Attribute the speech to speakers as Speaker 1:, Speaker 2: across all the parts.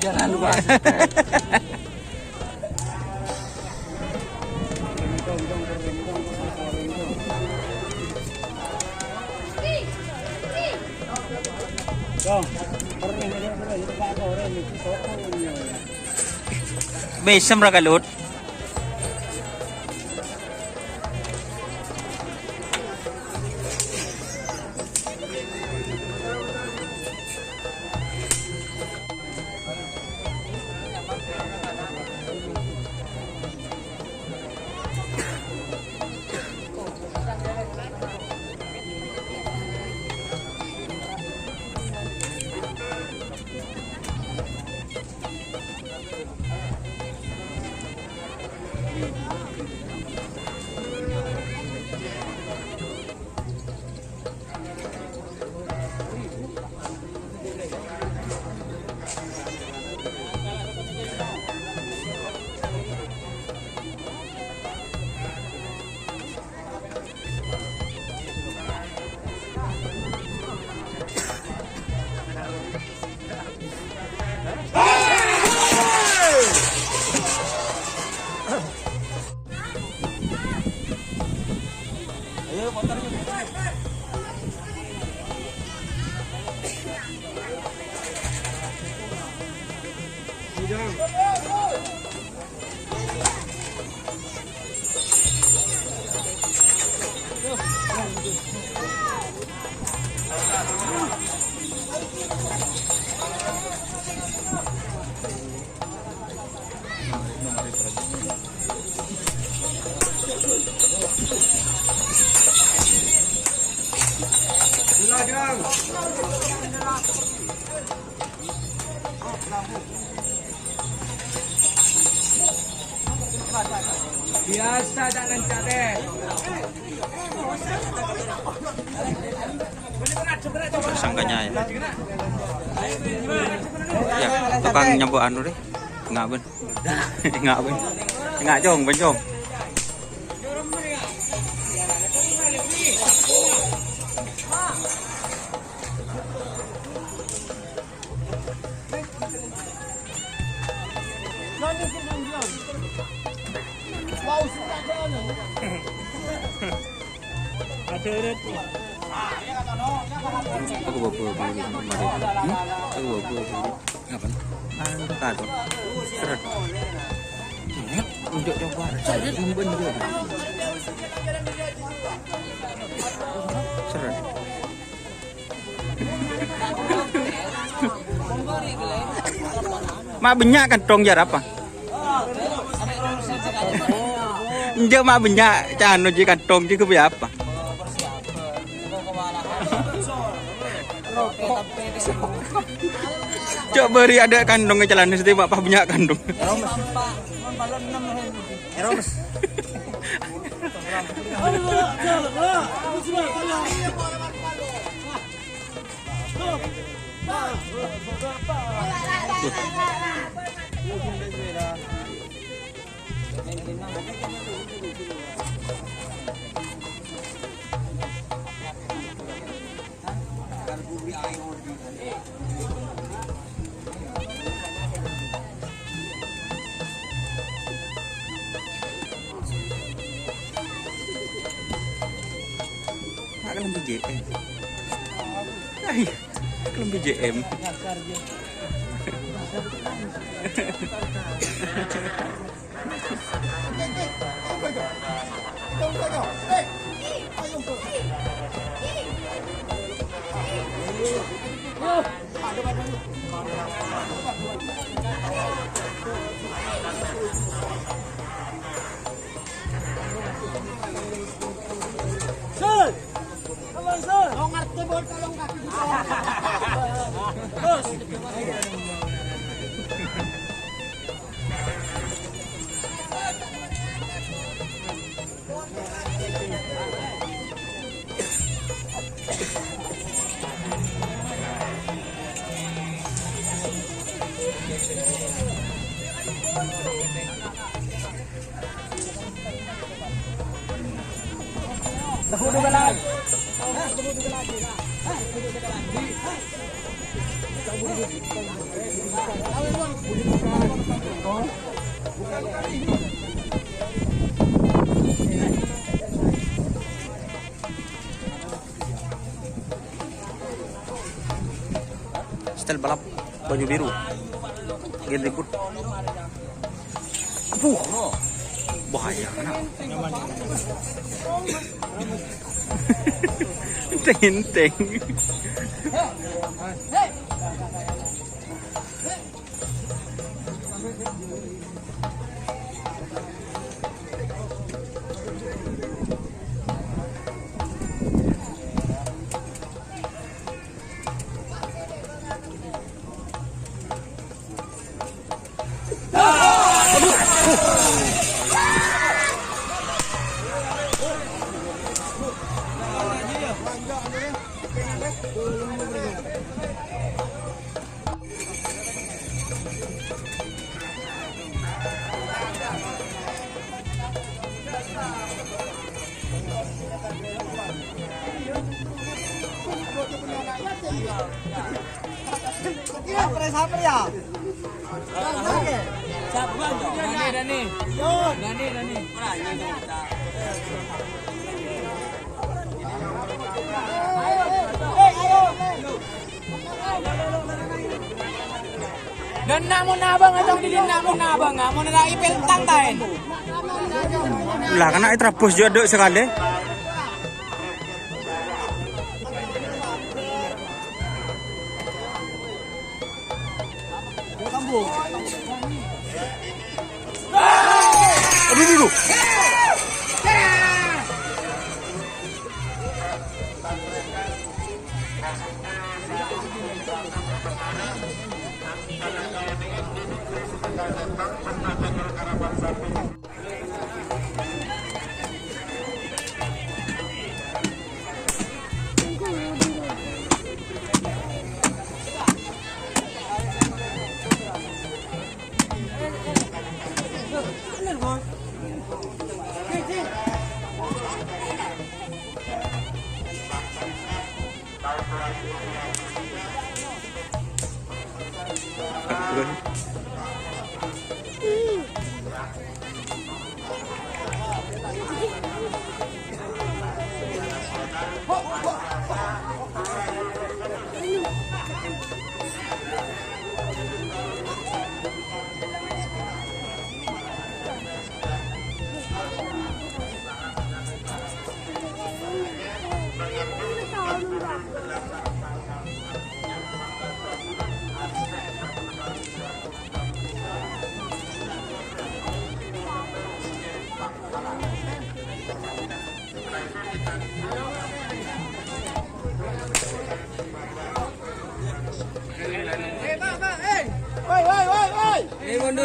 Speaker 1: Jangan lupa. Besam ra kalut.
Speaker 2: Biasa jangan cadet.
Speaker 1: Sangkanya ya. Ya, tukang nyambut anu deh. Enggak ben. Enggak ben. Enggak jong, ben jong. Aku bawa beli kemarin. Aku bawa beli. Ngapain? Anu kado. Seret. Ingat untuk coba. Memben dia. Seret. Mak banyak kantong jar apa? Njak mak banyak cano ji kantong ji ke apa? Cok beri ada kandung ke celana setiap apa banyak kandung. Kelembi JM. Ay, kelembi JM.
Speaker 2: Duduk lagi. Duduk lagi.
Speaker 1: balap baju biru. Lagi ribut. Bahaya kan? Teng.
Speaker 2: Sabar ya. Dani. Dan namun abang atau di namun abang nggak mau nilai ipel tangtain.
Speaker 1: Lah kena terapus juga sekali. Aduh.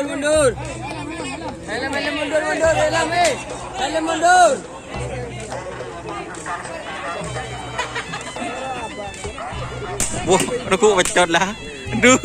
Speaker 2: Mundur. Helm mundur. Helm mundur.
Speaker 1: Wah, aku bacot lah. Aduh.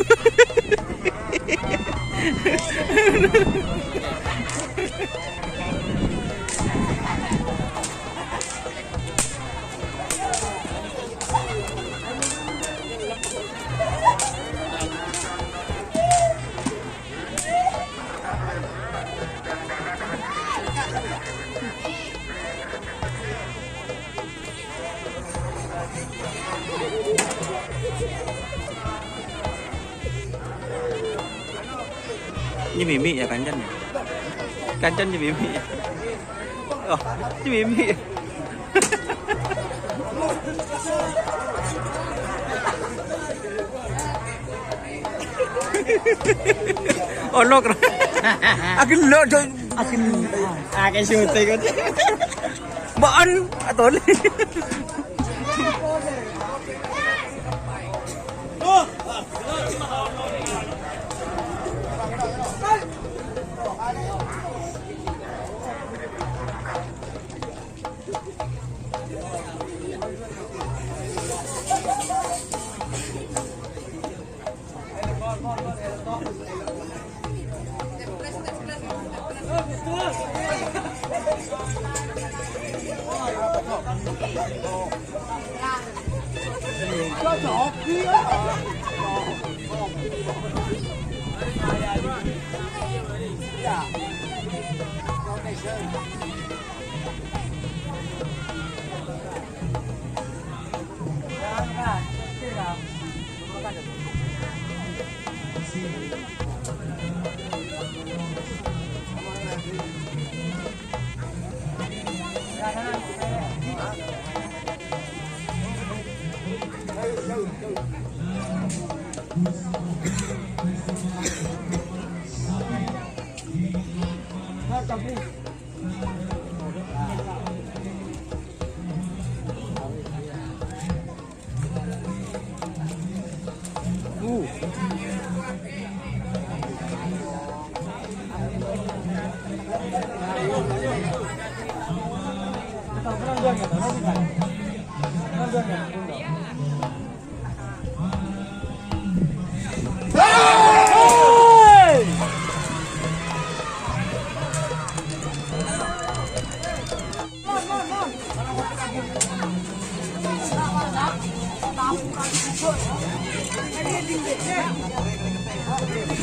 Speaker 1: Như Mimi ya Kancan ya? Kancan như Mimi ya? Oh, như Mimi ya? Oh lo keren. Akin lo coy. Akin syuting kan. Baan atau le.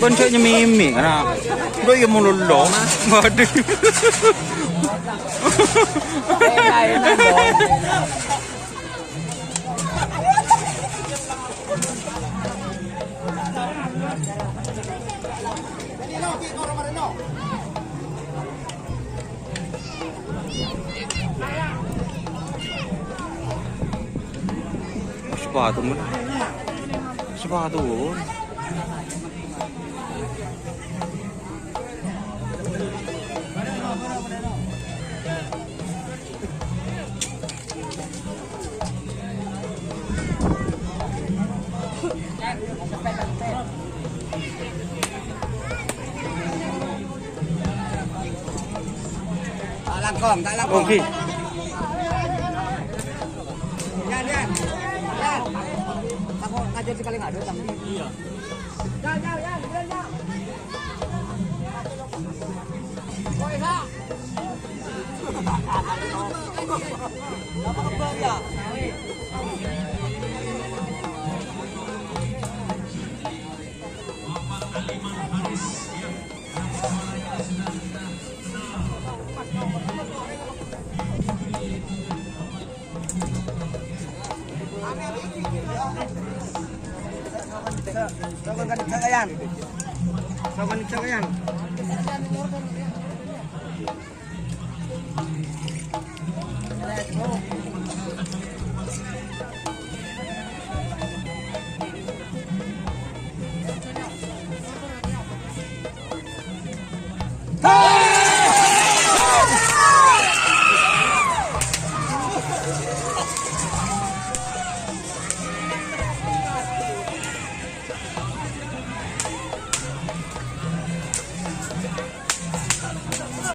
Speaker 1: Bentuknya mimi karena gue yang mau lulung. Waduh. Sepatu mun. Sepatu.
Speaker 2: Tak langkong.
Speaker 1: Oke.
Speaker 2: Yan. Ako ngajar si paling ado tang. Iya. Yan. Koy ha. Dapat kembang ya. Sokan cakayan.